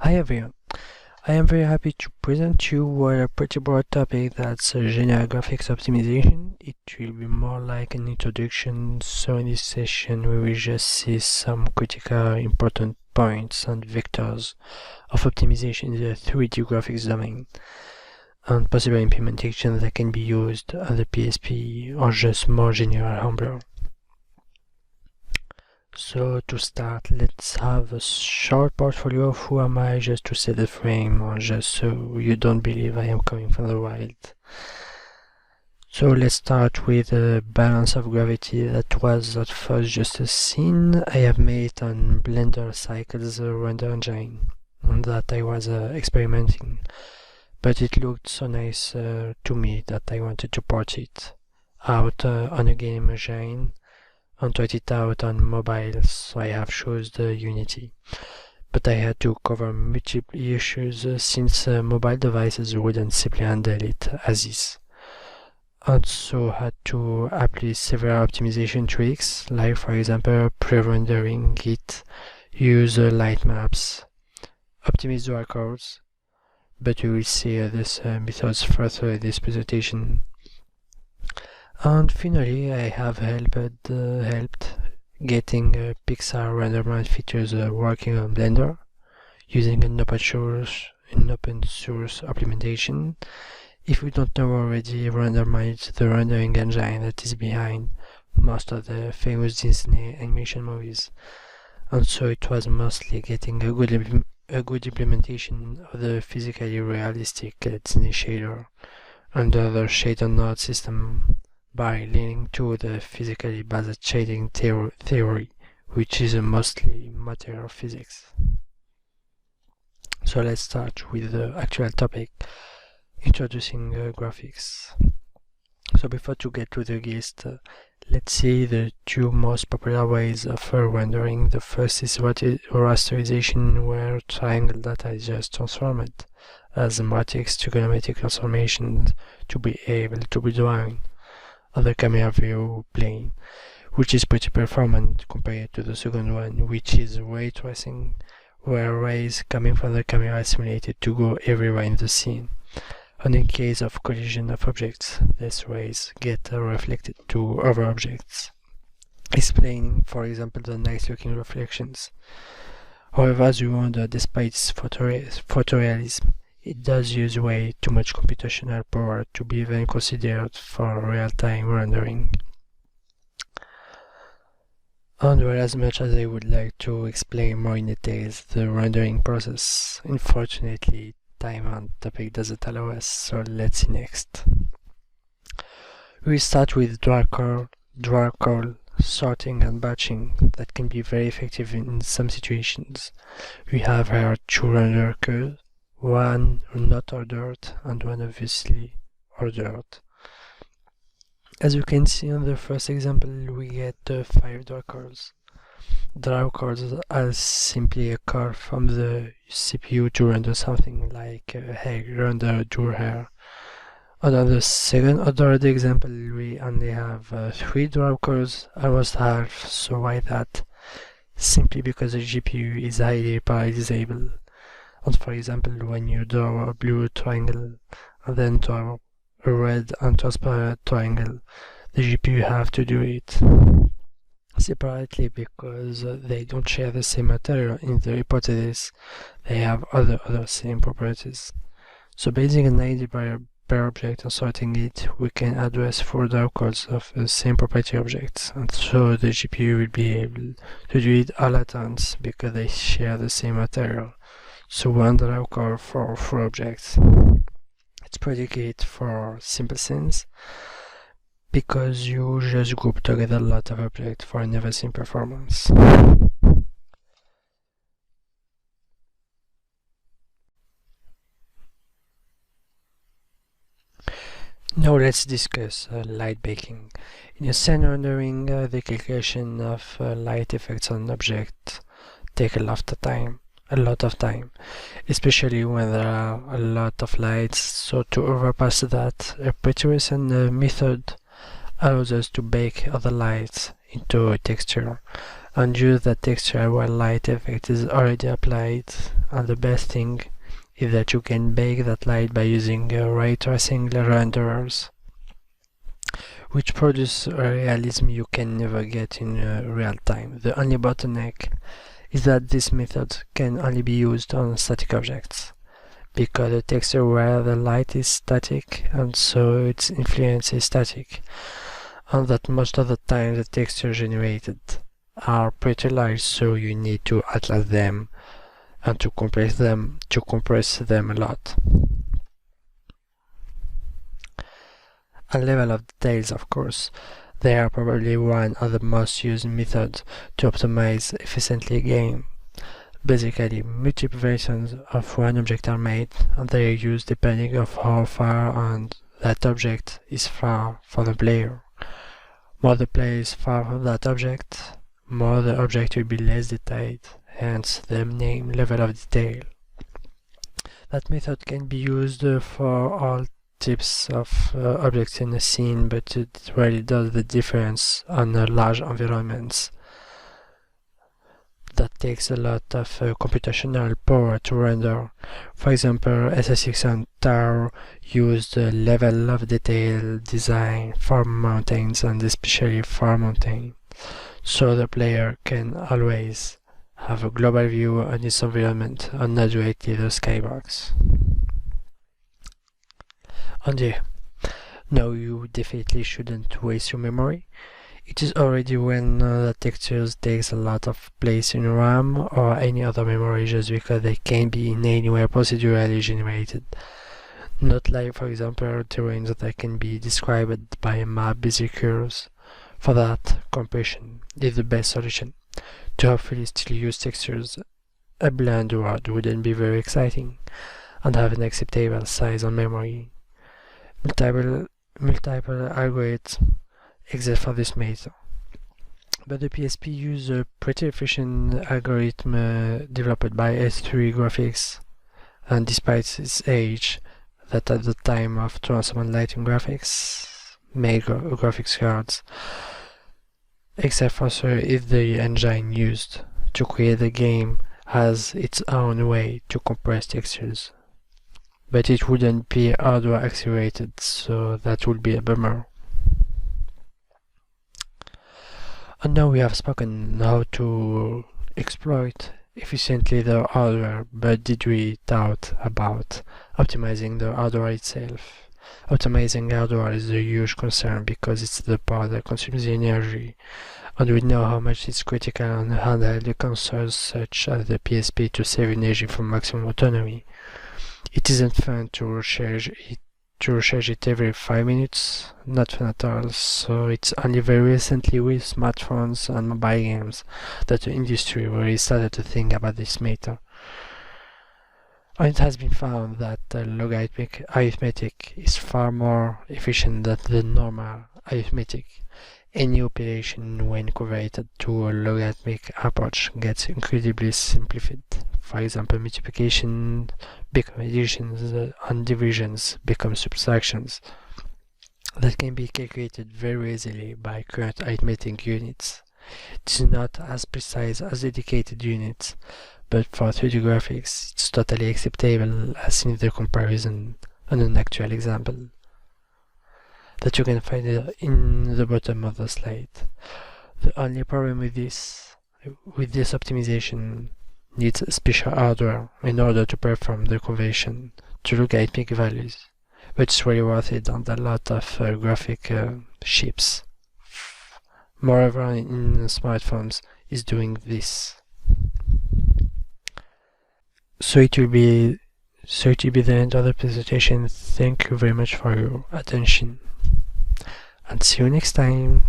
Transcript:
Hi everyone, I am very happy to present you a pretty broad topic that's general graphics optimization. It will be more like an introduction, so in this session we will just see some critical important points and vectors of optimization in the 3D graphics domain and possible implementations that can be used on the PSP or just more general homebrew. So to start, let's have a short portfolio of who am I, just to set the frame, or just so you don't believe I am coming from the wild. So let's start with a balance of gravity that was at first just a scene I have made on Blender Cycles render engine, and that I was experimenting. But it looked so nice to me that I wanted to port it out on a game engine and tried it out on mobile, so I have chosen Unity. But I had to cover multiple issues since mobile devices wouldn't simply handle it as is. And so had to apply several optimization tricks, like for example pre-rendering it, use light maps, optimize dual cores, but we will see these methods further in this presentation. And finally, I have helped getting Pixar renderment features working on Blender using an open source implementation. If we don't know already, Rendermind, the rendering engine that is behind most of the famous Disney animation movies, and so it was mostly getting a good implementation of the physically realistic Disney shader under the shader node system, by leaning to the physically based shading theory, which is mostly material physics. So let's start with the actual topic, introducing graphics. So before to get to the gist, let's see the two most popular ways of rendering. The first is rasterization, where triangle data is just transformed as matrix trigonometric transformations to be able to be drawn on the camera view plane, which is pretty performant compared to the second one, which is ray tracing, where rays coming from the camera are simulated to go everywhere in the scene. And in case of collision of objects, these rays get reflected to other objects, explaining, for example, the nice-looking reflections. However, as you wonder, despite its photorealism, it does use way too much computational power to be even considered for real-time rendering. And well, as much as I would like to explain more in details the rendering process, unfortunately time and topic doesn't allow us, so let's see next. We start with dual core sorting and batching that can be very effective in some situations. We have here two render curves, one not ordered and one obviously ordered. As you can see on the first example, we get 5 draw cores. Draw cores are simply a core from the CPU to render something like render draw hair. And on the second ordered example, we only have 3 draw cores, almost half. So why that? Simply because the GPU is highly power disabled. And for example, when you draw a blue triangle and then draw a red and transparent triangle, the GPU have to do it separately because they don't share the same material. In the hypothesis, they have other same properties. So basing an ID per object and sorting it, we can address 4 draw cores of the same property objects, and so the GPU will be able to do it all at once because they share the same material. So one draw core for 4 objects. It's pretty good for simple scenes because you just group together a lot of objects for an ever-same performance. Now let's discuss light baking. In a scene rendering, the calculation of light effects on objects take a lot of time, especially when there are a lot of lights. So to overpass that, a pretty recent method allows us to bake other lights into a texture and use that texture where light effect is already applied. And the best thing is that you can bake that light by using ray tracing renderers, which produce a realism you can never get in real time. The only bottleneck is that this method can only be used on static objects, because the texture where the light is static and so its influence is static, and that most of the time the texture generated are pretty large, so you need to atlas them and to compress them a lot. And level of details, of course, they are probably one of the most used methods to optimize efficiently a game. Basically, multiple versions of one object are made, and they are used depending on how far and that object is far from the player. More the player is far from that object, more the object will be less detailed, hence the name level of detail. That method can be used for all types of objects in a scene, but it really does the difference on large environments. That takes a lot of computational power to render. For example, SSX and Tau use the level of detail design for mountains, and especially for mountains, so the player can always have a global view on its environment and not directly the skybox. And yeah, no, you definitely shouldn't waste your memory. It is already when the textures takes a lot of place in RAM or any other memory just because they can be in any way procedurally generated. Not like, for example, terrains that can be described by map basic curves. For that, compression is the best solution. To hopefully still use textures, a bland world wouldn't be very exciting, and have an acceptable size on memory. Multiple algorithms exist for this method, but the PSP uses a pretty efficient algorithm developed by S3 Graphics, and despite its age, that at the time of Transform Lighting Graphics made graphics cards, except for if the engine used to create the game has its own way to compress textures. But it wouldn't be hardware accelerated, so that would be a bummer. And now we have spoken how to exploit efficiently the hardware, but did we thought about optimizing the hardware itself? Optimizing hardware is a huge concern because it's the part that consumes the energy, and we know how much it's critical on handheld consoles such as the PSP to save energy for maximum autonomy. It isn't fun to recharge it every 5 minutes, not fun at all, so it's only very recently with smartphones and mobile games that the industry really started to think about this matter. And it has been found that logarithmic arithmetic is far more efficient than the normal arithmetic. Any operation, when converted to a logarithmic approach, gets incredibly simplified. For example, multiplication become additions and divisions become subtractions that can be calculated very easily by current arithmetic units. It is not as precise as dedicated units, but for 3D graphics it's totally acceptable, as in the comparison on an actual example that you can find in the bottom of the slide. The only problem with this optimization needs special hardware in order to perform the conversion to logarithmic values, but it's really worth it on a lot of graphic chips. Moreover, in smartphones is doing this. So it will be the end of the presentation. Thank you very much for your attention, and see you next time.